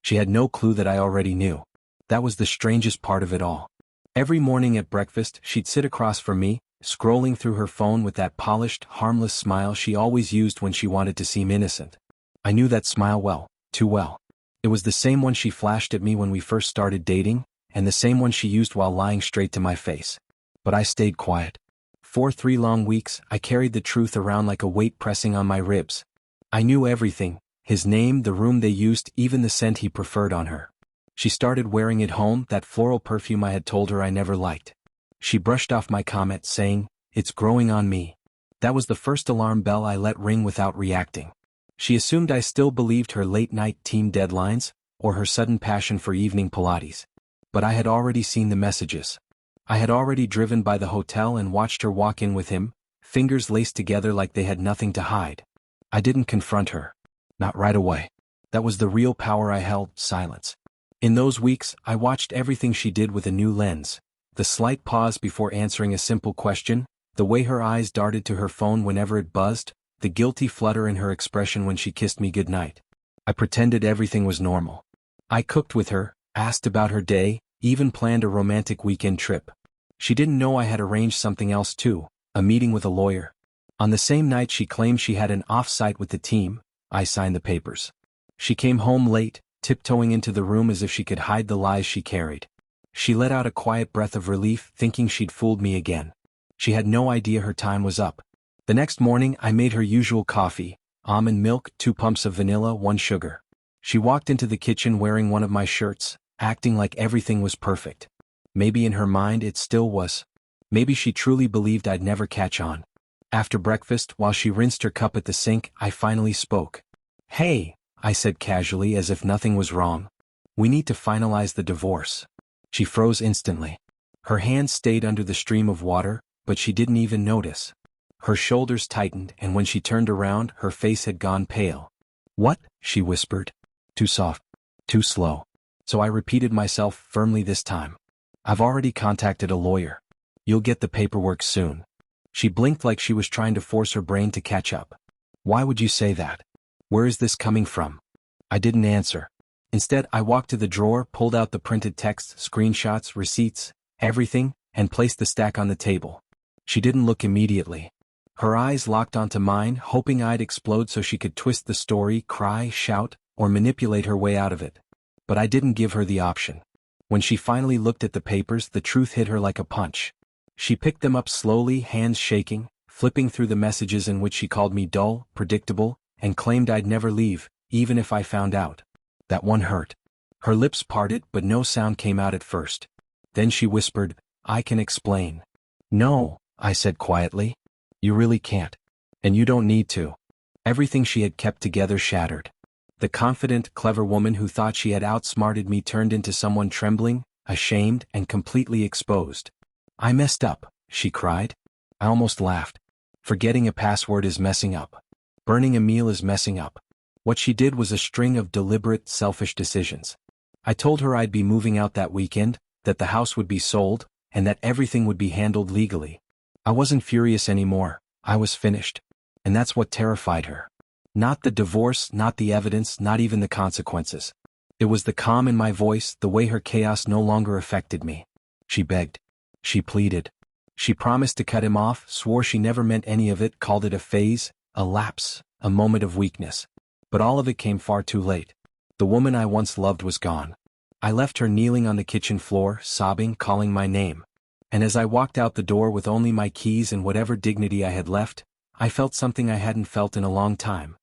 She had no clue that I already knew. That was the strangest part of it all. Every morning at breakfast, she'd sit across from me, scrolling through her phone with that polished, harmless smile she always used when she wanted to seem innocent. I knew that smile well, too well. It was the same one she flashed at me when we first started dating, and the same one she used while lying straight to my face. But I stayed quiet. For 3 long weeks, I carried the truth around like a weight pressing on my ribs. I knew everything: his name, the room they used, even the scent he preferred on her. She started wearing it home, that floral perfume I had told her I never liked. She brushed off my comment, saying, "It's growing on me." That was the first alarm bell I let ring without reacting. She assumed I still believed her late-night team deadlines, or her sudden passion for evening Pilates. But I had already seen the messages. I had already driven by the hotel and watched her walk in with him, fingers laced together like they had nothing to hide. I didn't confront her. Not right away. That was the real power I held: silence. In those weeks, I watched everything she did with a new lens. The slight pause before answering a simple question, the way her eyes darted to her phone whenever it buzzed, the guilty flutter in her expression when she kissed me goodnight. I pretended everything was normal. I cooked with her, asked about her day, even planned a romantic weekend trip. She didn't know I had arranged something else too, a meeting with a lawyer. On the same night she claimed she had an off-site with the team, I signed the papers. She came home late, tiptoeing into the room as if she could hide the lies she carried. She let out a quiet breath of relief, thinking she'd fooled me again. She had no idea her time was up. The next morning I made her usual coffee: almond milk, 2 pumps of vanilla, 1 sugar. She walked into the kitchen wearing one of my shirts, acting like everything was perfect. Maybe in her mind it still was. Maybe she truly believed I'd never catch on. After breakfast, while she rinsed her cup at the sink, I finally spoke. "Hey," I said casually, as if nothing was wrong. "We need to finalize the divorce." She froze instantly. Her hand stayed under the stream of water, but she didn't even notice. Her shoulders tightened, and when she turned around, her face had gone pale. "What?" she whispered. Too soft. Too slow. So I repeated myself firmly this time. "I've already contacted a lawyer. You'll get the paperwork soon." She blinked like she was trying to force her brain to catch up. "Why would you say that? Where is this coming from?" I didn't answer. Instead, I walked to the drawer, pulled out the printed text, screenshots, receipts, everything, and placed the stack on the table. She didn't look immediately. Her eyes locked onto mine, hoping I'd explode so she could twist the story, cry, shout, or manipulate her way out of it. But I didn't give her the option. When she finally looked at the papers, the truth hit her like a punch. She picked them up slowly, hands shaking, flipping through the messages in which she called me dull, predictable, and claimed I'd never leave, even if I found out. That one hurt. Her lips parted, but no sound came out at first. Then she whispered, "I can explain." "No," I said quietly. "You really can't. And you don't need to." Everything she had kept together shattered. The confident, clever woman who thought she had outsmarted me turned into someone trembling, ashamed, and completely exposed. "I messed up," she cried. I almost laughed. Forgetting a password is messing up. Burning a meal is messing up. What she did was a string of deliberate, selfish decisions. I told her I'd be moving out that weekend, that the house would be sold, and that everything would be handled legally. I wasn't furious anymore. I was finished. And that's what terrified her. Not the divorce, not the evidence, not even the consequences. It was the calm in my voice, the way her chaos no longer affected me. She begged. She pleaded. She promised to cut him off, swore she never meant any of it, called it a phase, a lapse, a moment of weakness. But all of it came far too late. The woman I once loved was gone. I left her kneeling on the kitchen floor, sobbing, calling my name. And as I walked out the door with only my keys and whatever dignity I had left, I felt something I hadn't felt in a long time.